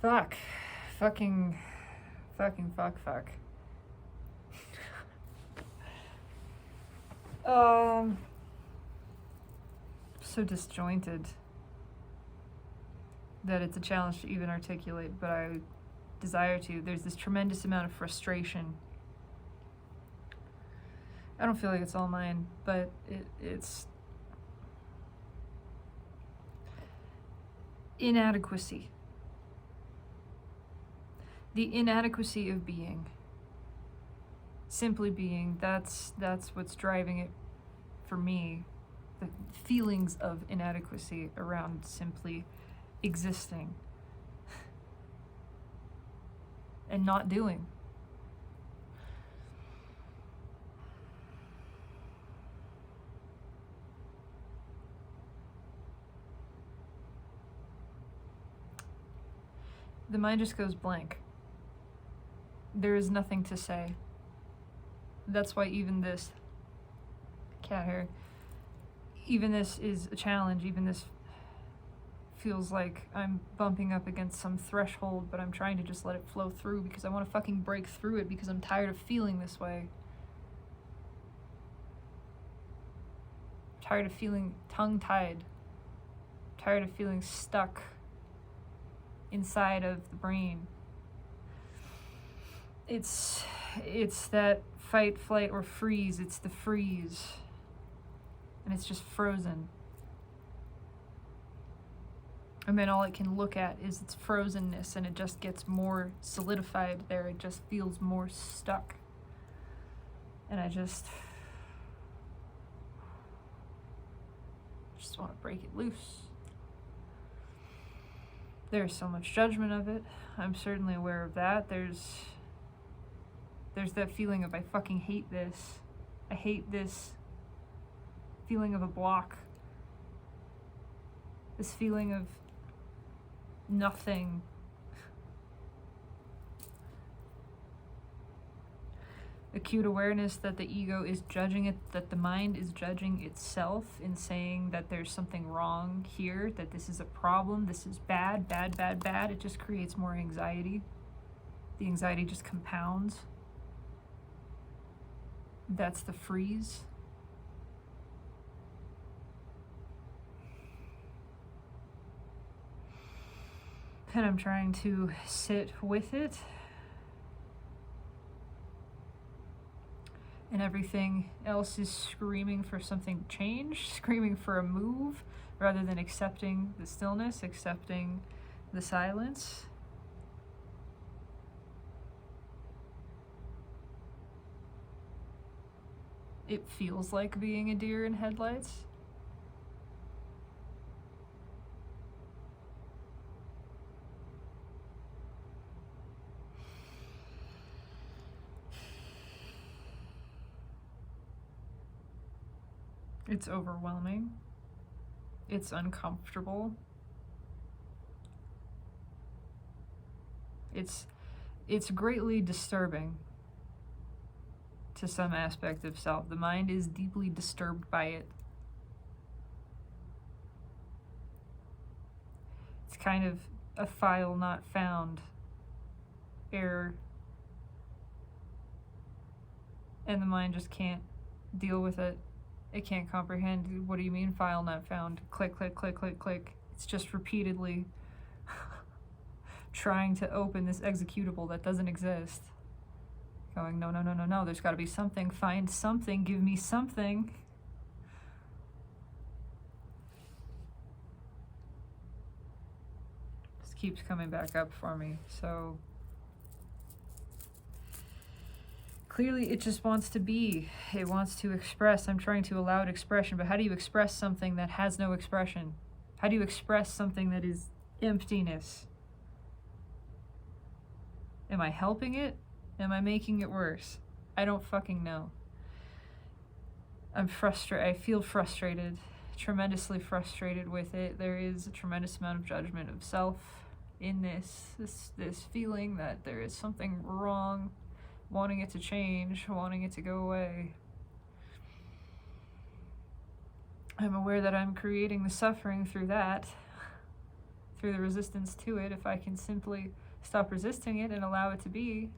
Fuck. Fucking fuck. So disjointed that it's a challenge to even articulate, but I desire to. There's this tremendous amount of frustration. I don't feel like it's all mine, but it's inadequacy. The inadequacy of being. Simply being, that's what's driving it for me. The feelings of inadequacy around simply existing and not doing. The mind just goes blank. There is nothing to say. That's why even this cat hair, even this is a challenge, even this feels like I'm bumping up against some threshold, but I'm trying to just let it flow through because I want to fucking break through it because I'm tired of feeling this way. I'm tired of feeling tongue-tied. I'm tired of feeling stuck inside of the brain. It's that fight, flight, or freeze. It's the freeze. And it's just frozen. And then all it can look at is its frozenness, and it just gets more solidified there. It just feels more stuck. And I just want to break it loose. There's so much judgment of it. I'm certainly aware of that. There's that feeling of I fucking hate this. I hate this feeling of a block. This feeling of nothing. Acute awareness that the ego is judging it, that the mind is judging itself in saying that there's something wrong here, that this is a problem, this is bad. It just creates more anxiety. The anxiety just compounds. That's the freeze. And I'm trying to sit with it. And everything else is screaming for something to change, screaming for a move, rather than accepting the stillness, accepting the silence. It feels like being a deer in headlights. It's overwhelming. It's uncomfortable. It's greatly disturbing to some aspect of self. The mind is deeply disturbed by it. It's kind of a file not found error. And the mind just can't deal with it. It can't comprehend. What do you mean file not found? Click, click, click, click, click. It's just repeatedly trying to open this executable that doesn't exist. Going, no, there's gotta be something. Find something, give me something. This keeps coming back up for me, so clearly it just wants to be. It wants to express. I'm trying to allow it expression, but how do you express something that has no expression? How do you express something that is emptiness? Am I helping it? Am I making it worse? I don't fucking know. I'm frustrated. I feel frustrated, tremendously frustrated with it. There is a tremendous amount of judgment of self in this feeling that there is something wrong, wanting it to change, wanting it to go away. I'm aware that I'm creating the suffering through that, through the resistance to it, if I can simply stop resisting it and allow it to be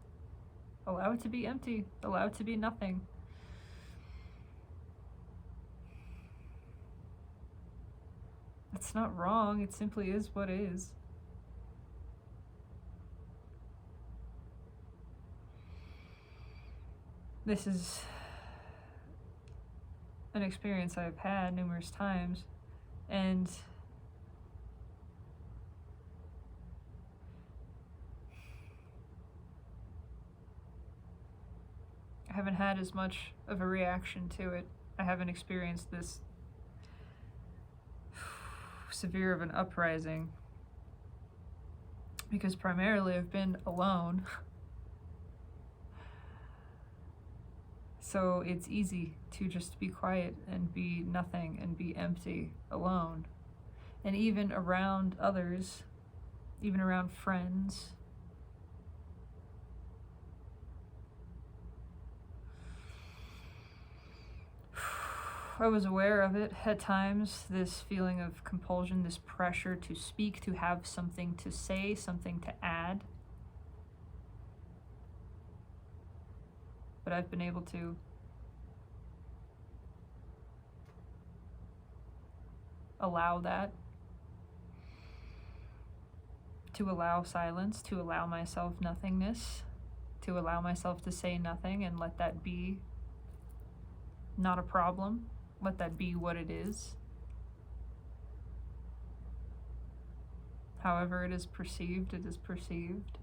empty, allow it to be nothing. It's not wrong, it simply is what is. This is an experience I've had numerous times, and I haven't had as much of a reaction to it. I haven't experienced this severe of an uprising because primarily I've been alone. So it's easy to just be quiet and be nothing and be empty alone. And even around others, even around friends, I was aware of it at times, this feeling of compulsion, this pressure to speak, to have something to say, something to add. But I've been able to allow that, to allow silence, to allow myself nothingness, to allow myself to say nothing and let that be not a problem, let that be what it is. However it is perceived, it is perceived.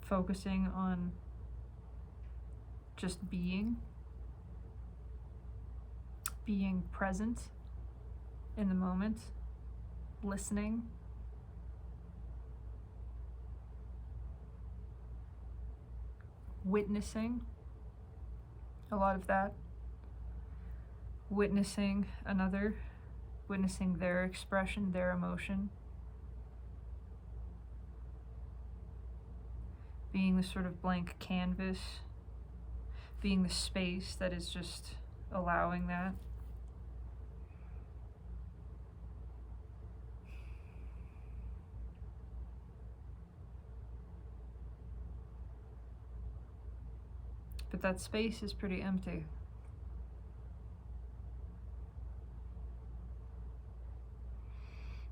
Focusing on just being present in the moment, listening, witnessing, a lot of that, witnessing another, witnessing their expression, their emotion, being the sort of blank canvas, being the space that is just allowing that. But that space is pretty empty.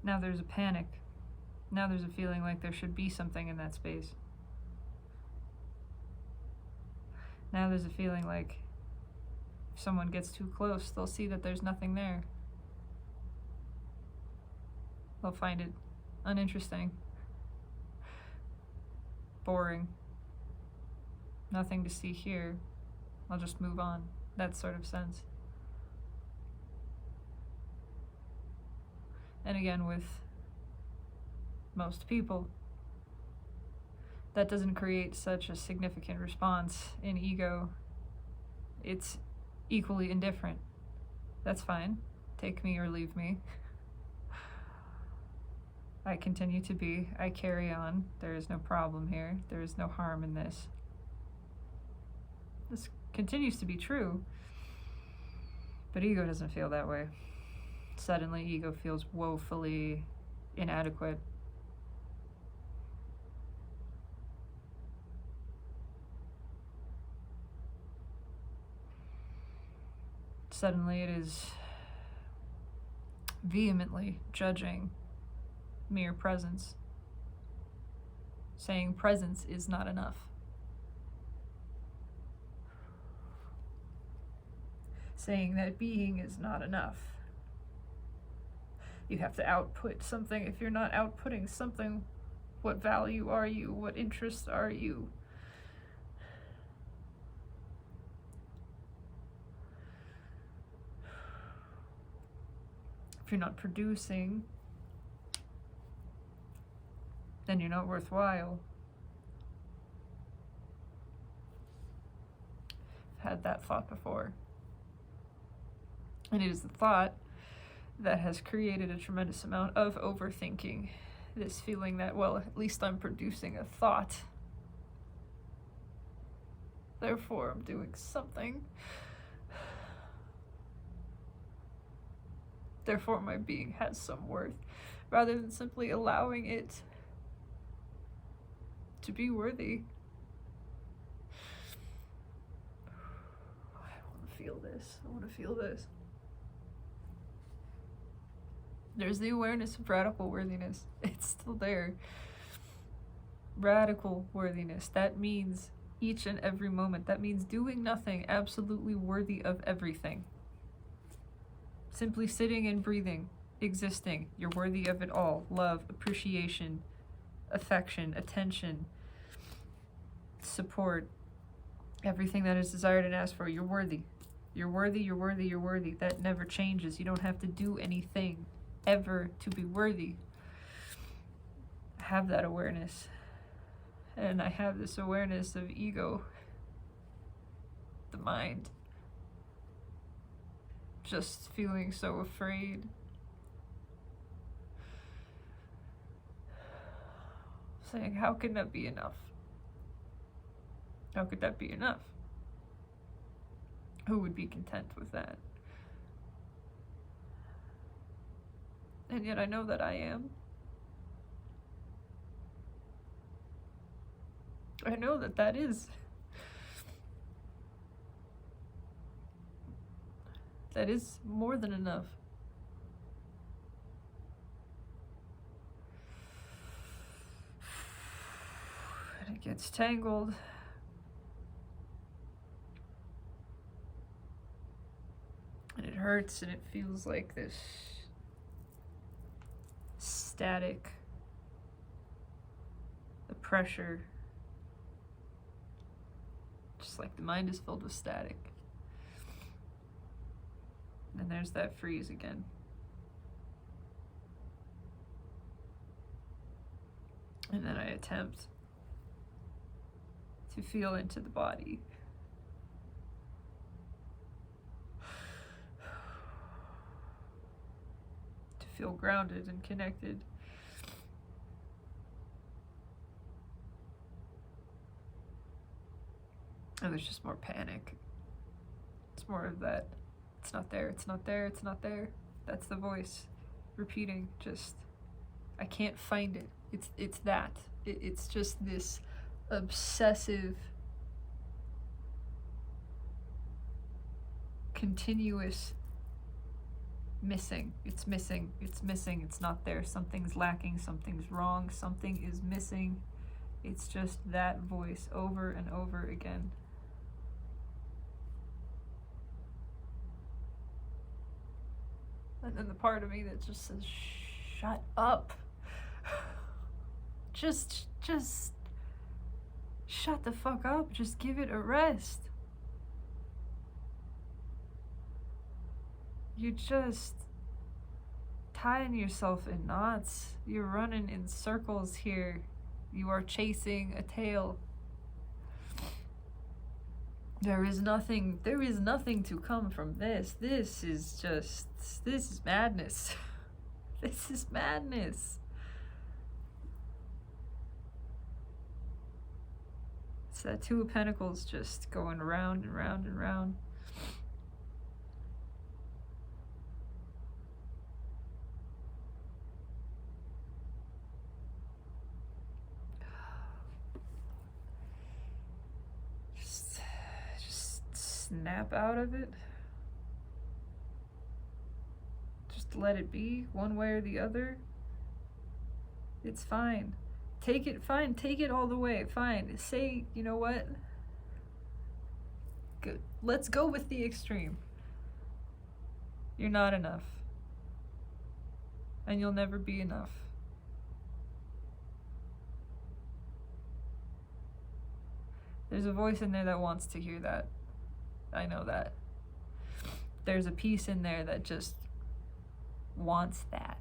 Now there's a panic. Now there's a feeling like there should be something in that space. Now there's a feeling like if someone gets too close, they'll see that there's nothing there. They'll find it uninteresting, boring, nothing to see here. I'll just move on, that sort of sense. And again, with most people, that doesn't create such a significant response in ego. It's equally indifferent. That's fine. Take me or leave me. I continue to be. I carry on. There is no problem here. There is no harm in this. This continues to be true. But ego doesn't feel that way. Suddenly, ego feels woefully inadequate. Suddenly it is vehemently judging mere presence, saying presence is not enough, saying that being is not enough. You have to output something. If you're not outputting something, what value are you? What interests are you? If you're not producing, then you're not worthwhile. I've had that thought before. And it is the thought that has created a tremendous amount of overthinking. This feeling that, well, at least I'm producing a thought. Therefore, I'm doing something. Therefore, my being has some worth, rather than simply allowing it to be worthy. I want to feel this. I want to feel this. There's the awareness of radical worthiness. It's still there. Radical worthiness. That means each and every moment. That means doing nothing, absolutely worthy of everything. Simply sitting and breathing, existing. You're worthy of it all. Love, appreciation, affection, attention, support, everything that is desired and asked for. You're worthy. You're worthy, you're worthy, you're worthy. That never changes. You don't have to do anything ever to be worthy. I have that awareness. And I have this awareness of ego, the mind, just feeling so afraid. Saying, how can that be enough? How could that be enough? Who would be content with that? And yet I know that I am. I know that that is. That is more than enough. And it gets tangled. And it hurts and it feels like this static, the pressure, just like the mind is filled with static. And there's that freeze again. And then I attempt to feel into the body. To feel grounded and connected. And there's just more panic. It's more of that. It's not there, it's not there, it's not there. That's the voice repeating, just, I can't find it. It's that. It's just this obsessive, continuous missing. It's missing, it's missing, it's not there. Something's lacking, something's wrong, something is missing. It's just that voice over and over again. And then the part of me that just says, shut up. Just shut the fuck up. Just give it a rest. You're just tying yourself in knots. You're running in circles here. You are chasing a tail. There is nothing to come from this. This is madness. This is madness. It's that Two of Pentacles just going round and round and round. Snap out of it. Just let it be, one way or the other. It's fine. Take it, fine, take it all the way, fine. Say, you know what? Good. Let's go with the extreme. You're not enough. And you'll never be enough. There's a voice in there that wants to hear that. I know that. There's a piece in there that just wants that.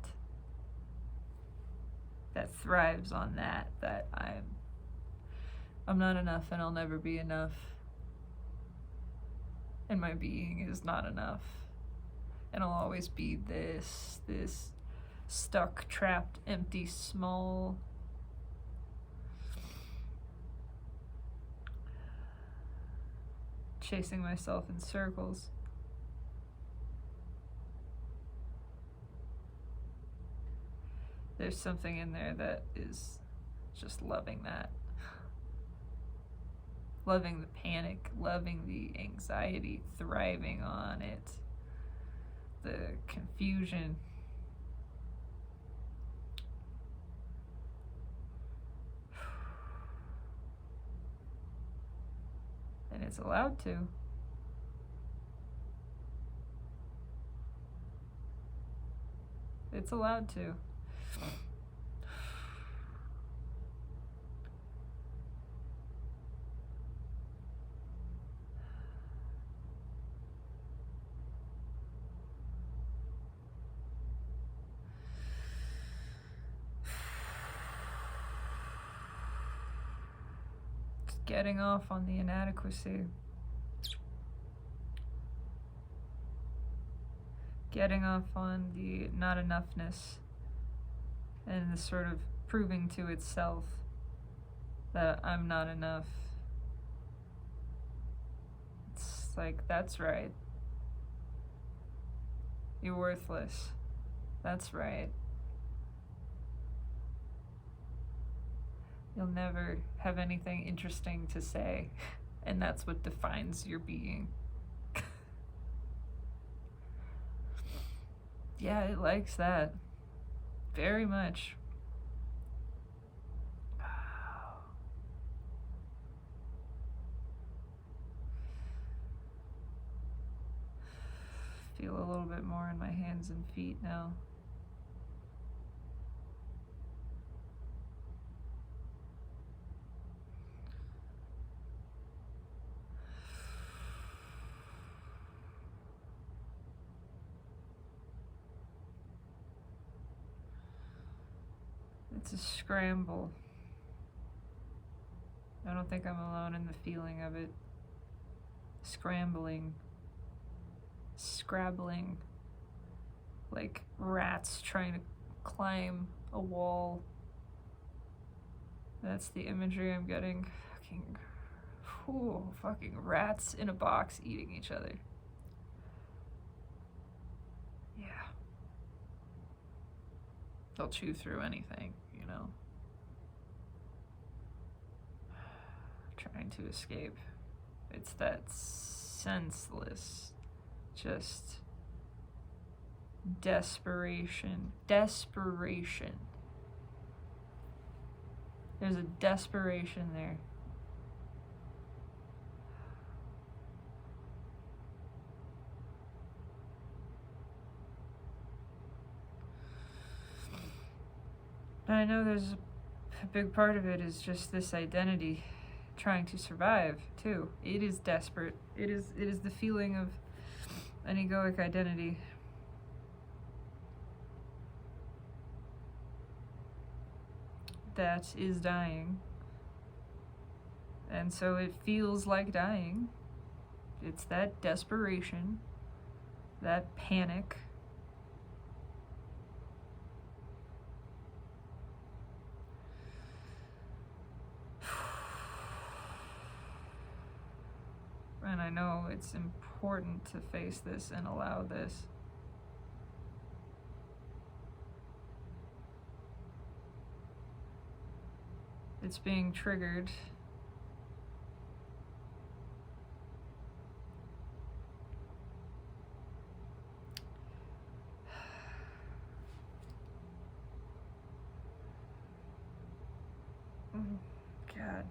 That thrives on that. That I'm not enough and I'll never be enough. And my being is not enough. And I'll always be this stuck, trapped, empty, small. chasing myself in circles. There's something in there that is just loving that. Loving the panic, loving the anxiety, thriving on it, the confusion. And it's allowed to. It's allowed to. Just getting off on the inadequacy. Getting off on the not enoughness, and the sort of proving to itself that I'm not enough. It's like, that's right. You're worthless. That's right. You'll never have anything interesting to say, and that's what defines your being. Yeah, it likes that. Very much. Feel a little bit more in my hands and feet now. It's a scramble. I don't think I'm alone in the feeling of it. Scrambling. Scrabbling. Like rats trying to climb a wall. That's the imagery I'm getting. Fucking rats in a box eating each other. Yeah. They'll chew through anything, you know. Trying to escape. It's that senseless, just desperation. Desperation. There's a desperation there. And I know there's a big part of it is just this identity trying to survive too. It is desperate. It is the feeling of an egoic identity. That is dying. And so it feels like dying. It's that desperation, that panic. And I know it's important to face this and allow this. It's being triggered. God.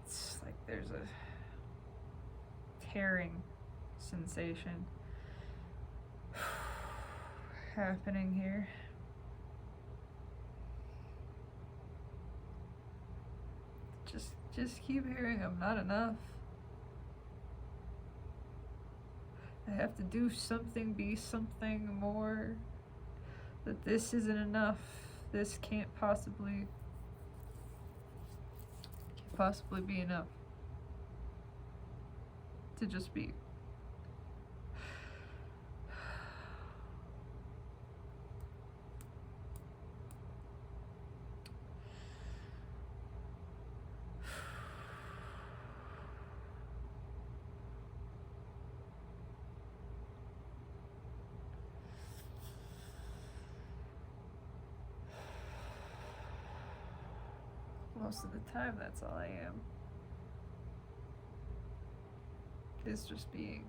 It's like there's a tearing sensation happening here. Just keep hearing I'm not enough. I have to do something, be something more. That this isn't enough. This can't possibly be enough to just be. Most of the time, that's all I am. Is just being.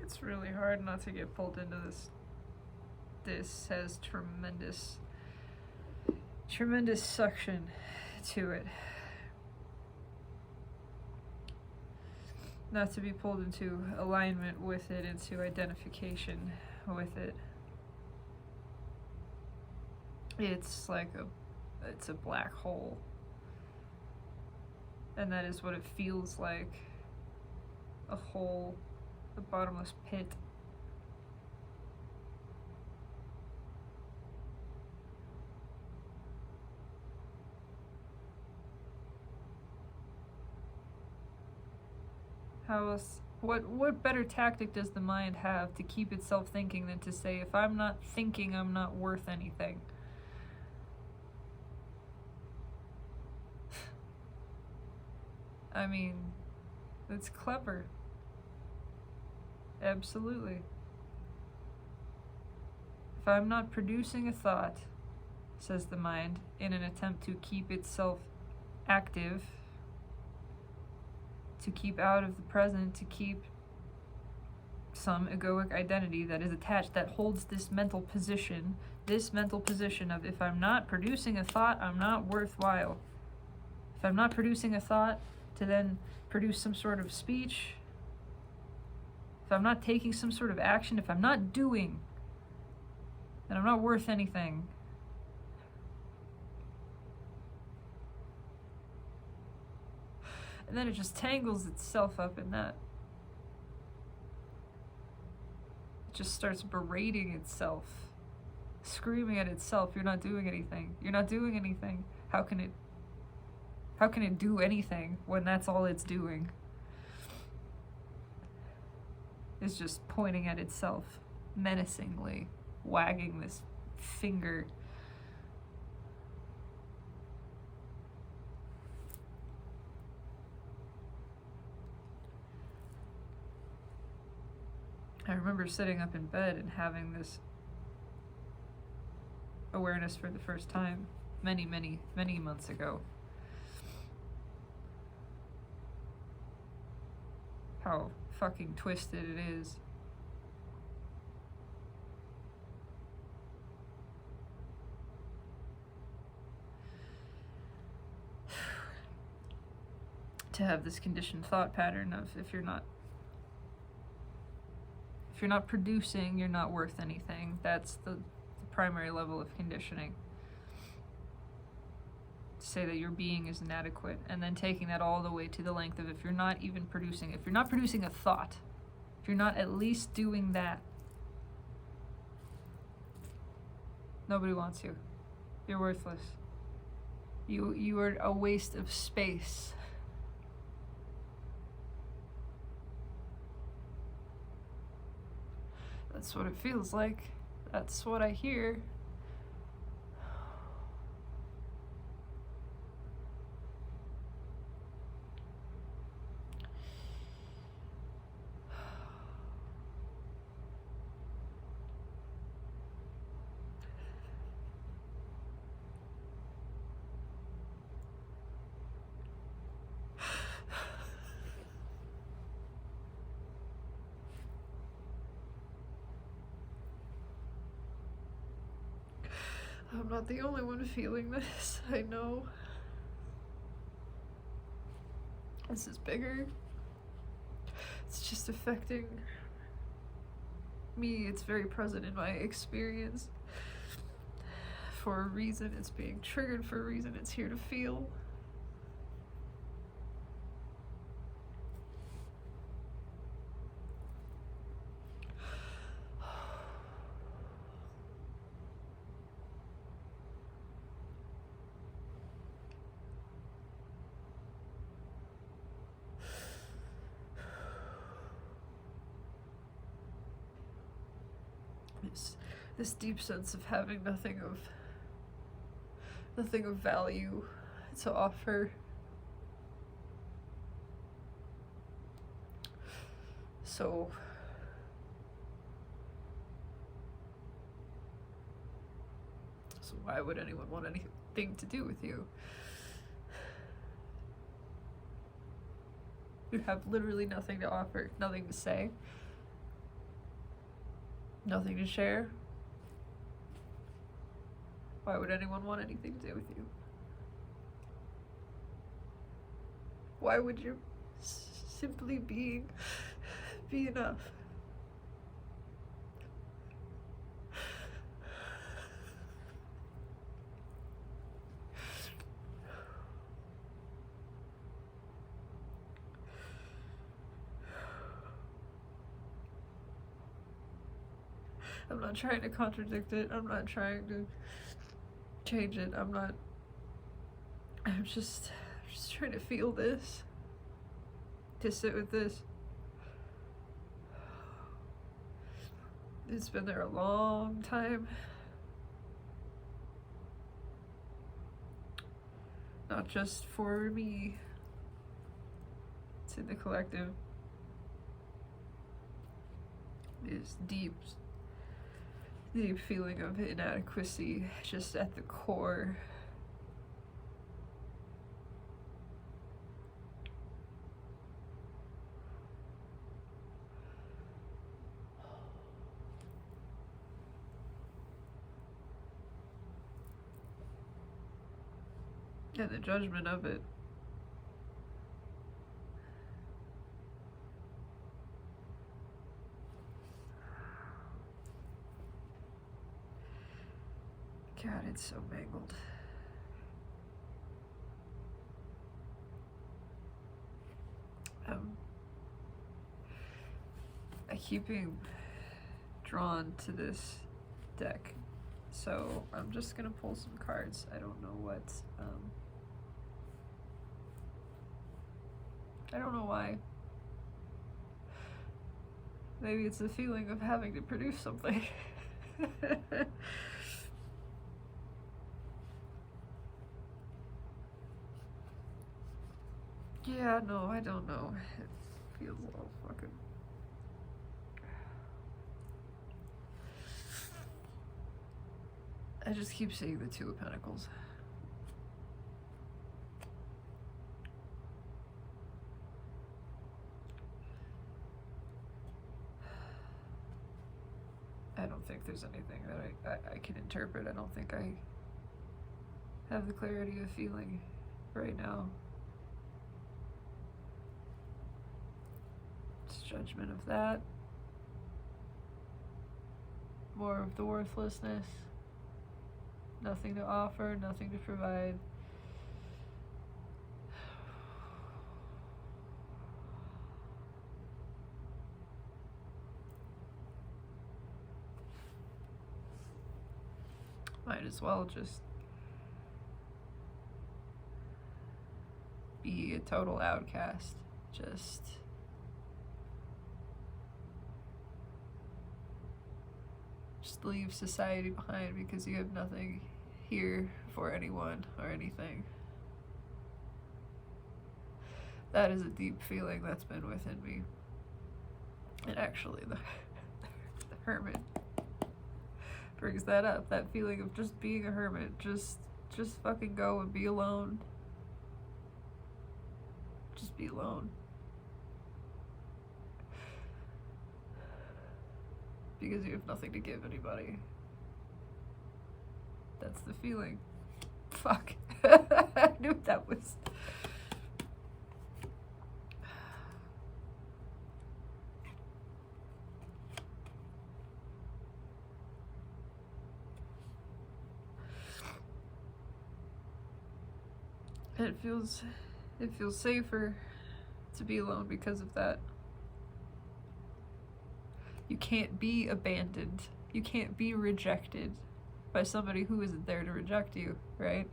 It's really hard not to get pulled into this. This has tremendous suction to it. Not to be pulled into alignment with it, into identification with it. It's like it's a black hole. And that is what it feels like. A hole, a bottomless pit. How else? What better tactic does the mind have to keep itself thinking than to say, if I'm not thinking, I'm not worth anything? I mean, it's clever. Absolutely. If I'm not producing a thought, says the mind, in an attempt to keep itself active, to keep out of the present, to keep some egoic identity that is attached, that holds this mental position of, if I'm not producing a thought, I'm not worthwhile. If I'm not producing a thought to then produce some sort of speech, if I'm not taking some sort of action, if I'm not doing, then I'm not worth anything. And then it just tangles itself up in that. It just starts berating itself, screaming at itself, you're not doing anything. You're not doing anything. How can it do anything when that's all it's doing? It's just pointing at itself menacingly, wagging this finger. I remember sitting up in bed and having this awareness for the first time many months ago. How fucking twisted it is. To have this conditioned thought pattern of, if you're not producing, you're not worth anything. That's the primary level of conditioning. To say that your being is inadequate, and then taking that all the way to the length of, if you're not producing a thought, if you're not at least doing that, nobody wants you. You're worthless. You are a waste of space. That's what it feels like. That's what I hear. I'm not the only one feeling this, I know. This is bigger. It's just affecting me. It's very present in my experience. For a reason, it's being triggered for a reason. It's here to feel. this deep sense of having nothing of value to offer. So why would anyone want anything to do with you? You have literally nothing to offer, nothing to say, nothing to share. Why would anyone want anything to do with you? Why would you simply be enough? I'm not trying to contradict it. I'm not trying to change it. I'm just trying to feel this. To sit with this. It's been there a long time. Not just for me. It's in the collective. This deep feeling of inadequacy just at the core. And the judgment of it. God, it's so mangled. I keep being drawn to this deck, so I'm just gonna pull some cards. I don't know what, I don't know why. Maybe it's the feeling of having to produce something. Yeah, no, I don't know. It feels all fucking... I just keep seeing the Two of Pentacles. I don't think there's anything that I can interpret. I don't think I have the clarity of feeling right now. It's judgment of that. More of the worthlessness. Nothing to offer, nothing to provide. Might as well just be a total outcast. Just leave society behind because you have nothing here for anyone or anything. That is a deep feeling that's been within me. And actually the Hermit brings that up, that feeling of just being a hermit. Just fucking go and be alone. Just be alone. Because you have nothing to give anybody. That's the feeling. Fuck. I knew that was... And it feels safer to be alone because of that. You can't be abandoned. You can't be rejected by somebody who isn't there to reject you, right?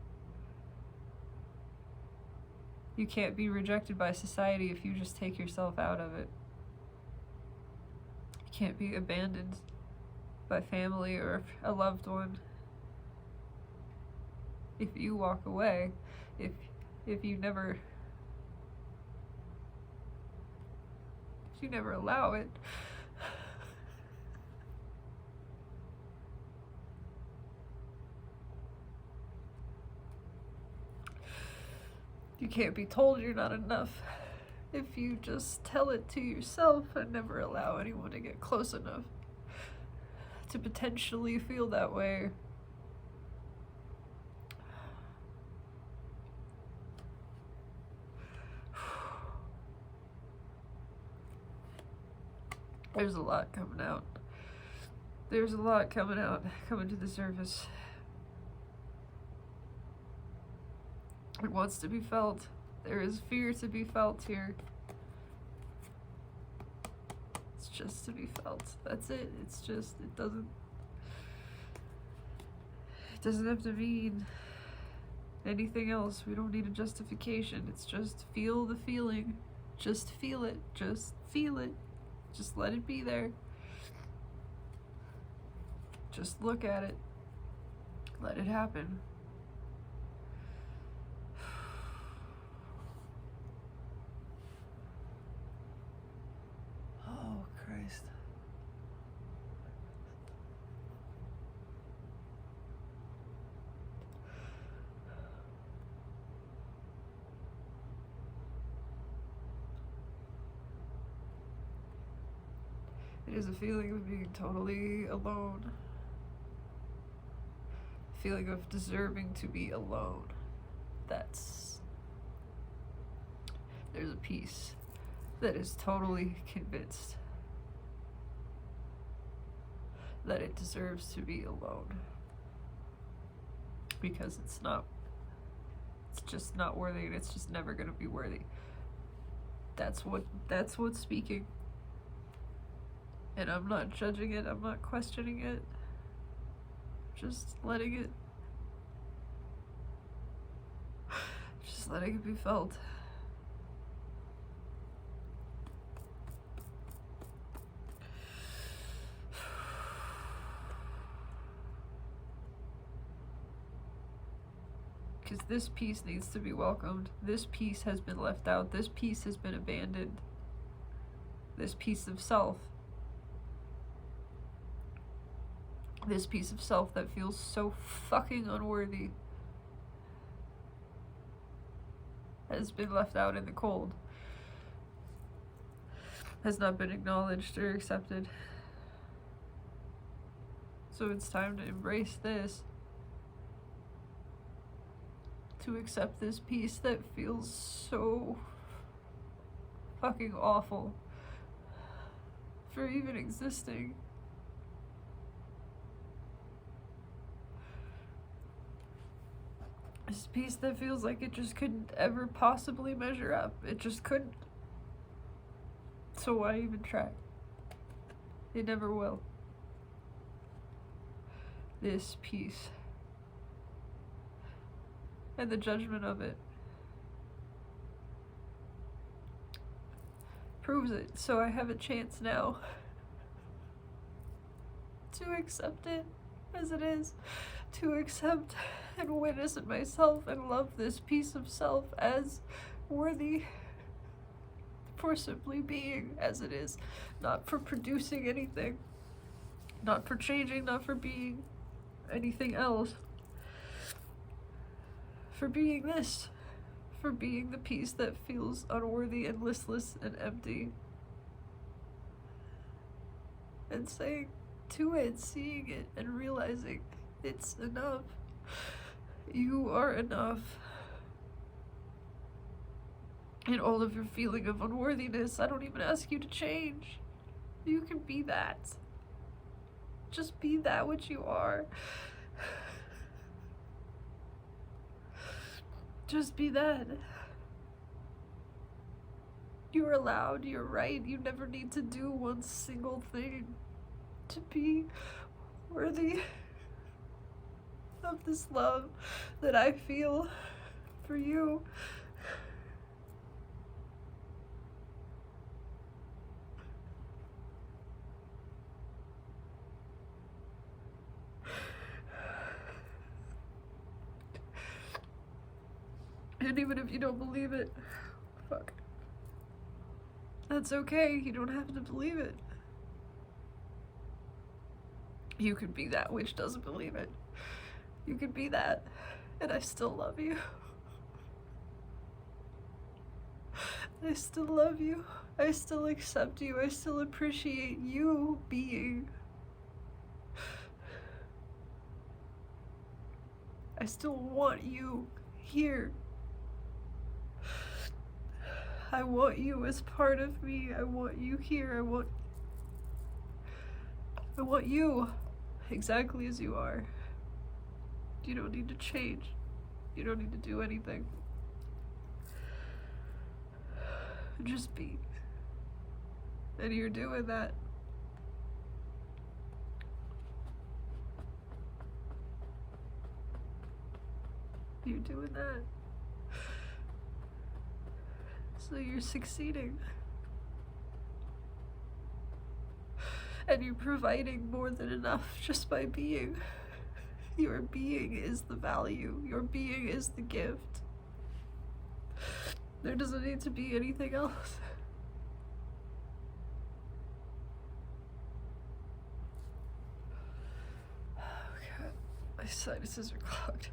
You can't be rejected by society if you just take yourself out of it. You can't be abandoned by family or a loved one. If you walk away, if you never allow it, you can't be told you're not enough. If you just tell it to yourself and never allow anyone to get close enough to potentially feel that way, there's a lot coming out. There's a lot coming out, coming to the surface. It wants to be felt. There is fear to be felt here. It's just to be felt. That's it. It's just, it doesn't have to mean anything else. We don't need a justification. It's just feel the feeling. Just feel it. Just feel it. Just let it be there. Just look at it. Let it happen. Oh, Christ. It is a feeling of being totally alone. Feeling of deserving to be alone. There's a piece that is totally convinced that it deserves to be alone. Because it's just not worthy, and it's just never gonna be worthy. That's what's speaking. And I'm not judging it, I'm not questioning it. Just letting it be felt. Because this piece needs to be welcomed. This piece has been left out. This piece has been abandoned. This piece of self. This piece of self that feels so fucking unworthy has been left out in the cold. Has not been acknowledged or accepted. So it's time to embrace this. To accept this piece that feels so fucking awful for even existing. This piece that feels like it just couldn't ever possibly measure up. It just couldn't. So why even try? It never will. This piece. And the judgment of it proves it. So I have a chance now to accept it as it is. To accept and witness it myself and love this piece of self as worthy for simply being as it is, not for producing anything, not for changing, not for being anything else, for being this, for being the piece that feels unworthy and listless and empty, and saying to it, seeing it and realizing it's enough. You are enough. In all of your feeling of unworthiness, I don't even ask you to change. You can be that. Just be that which you are. Just be that. You're allowed, you're right. You never need to do one single thing to be worthy of this love that I feel for you. And even if you don't believe it, fuck. That's okay, you don't have to believe it. You could be that which doesn't believe it. You could be that, and I still love you. I still love you. I still accept you. I still appreciate you being. I still want you here. I want you as part of me. I want you here. I want you exactly as you are. You don't need to change. You don't need to do anything. Just be. And you're doing that. You're doing that. So you're succeeding. And you're providing more than enough just by being. Your being is the value. Your being is the gift. There doesn't need to be anything else. Oh God, my sinuses are clogged.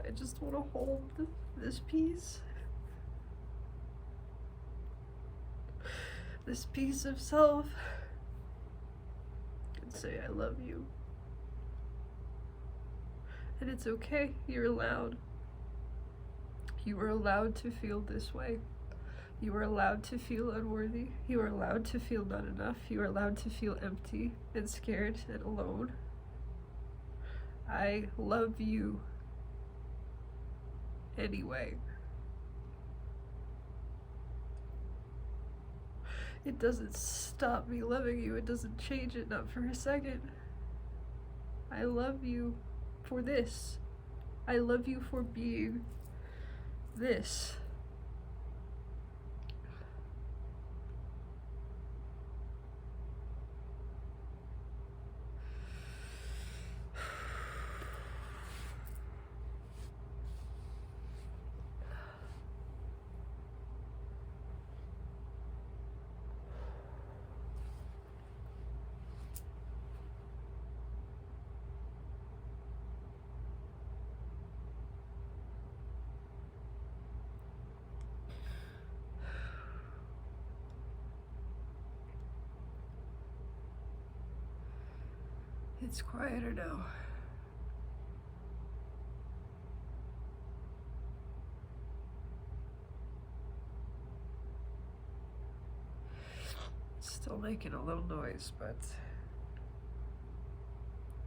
I just want to hold this piece. This piece of self. And say, I love you. And it's okay. You're allowed. You are allowed to feel this way. You are allowed to feel unworthy. You are allowed to feel not enough. You are allowed to feel empty and scared and alone. I love you anyway. It doesn't stop me loving you. It doesn't change it, not for a second. I love you for this. I love you for being this. It's quieter now. It's still making a little noise, but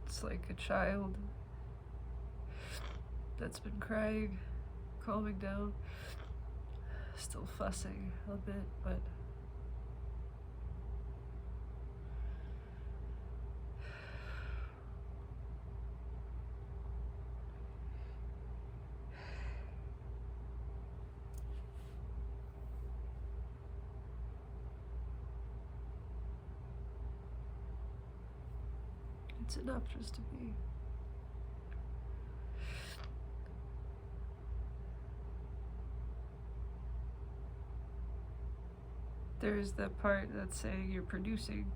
it's like a child that's been crying, calming down, still fussing a bit, but it's enough just to be. There's that part that's saying you're producing.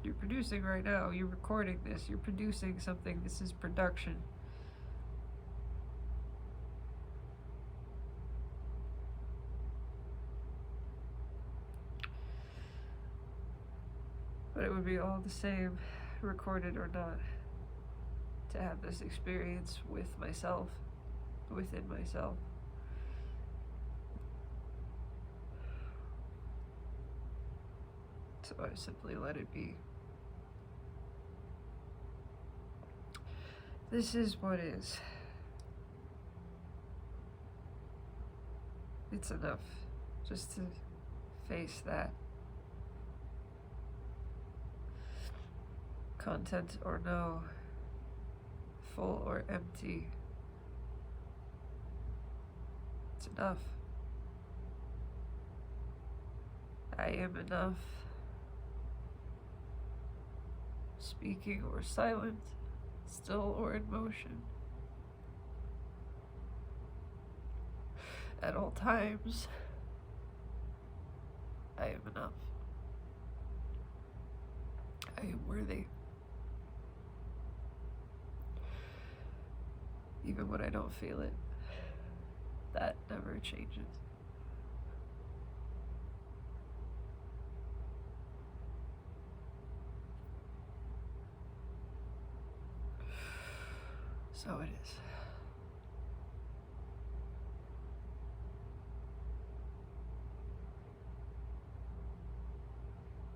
You're producing right now. You're recording this. You're producing something. This is production. But it would be all the same, recorded or not, to have this experience with myself, within myself. So I simply let it be. This is what is. It's enough just to face that. Content or no, full or empty. It's enough. I am enough. Speaking or silent, still or in motion. At all times, I am enough. I am worthy. Even when I don't feel it, that never changes. So it is.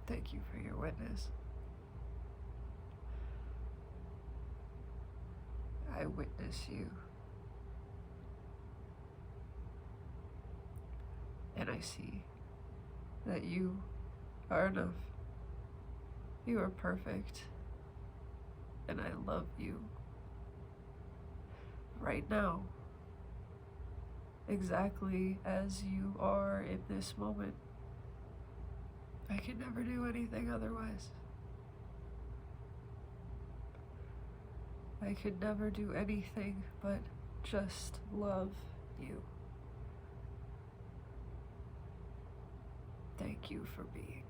Thank you for your witness. I witness you. And I see that you are enough. You are perfect. And I love you. Right now. Exactly as you are in this moment. I could never do anything otherwise. I could never do anything but just love you. Thank you for being.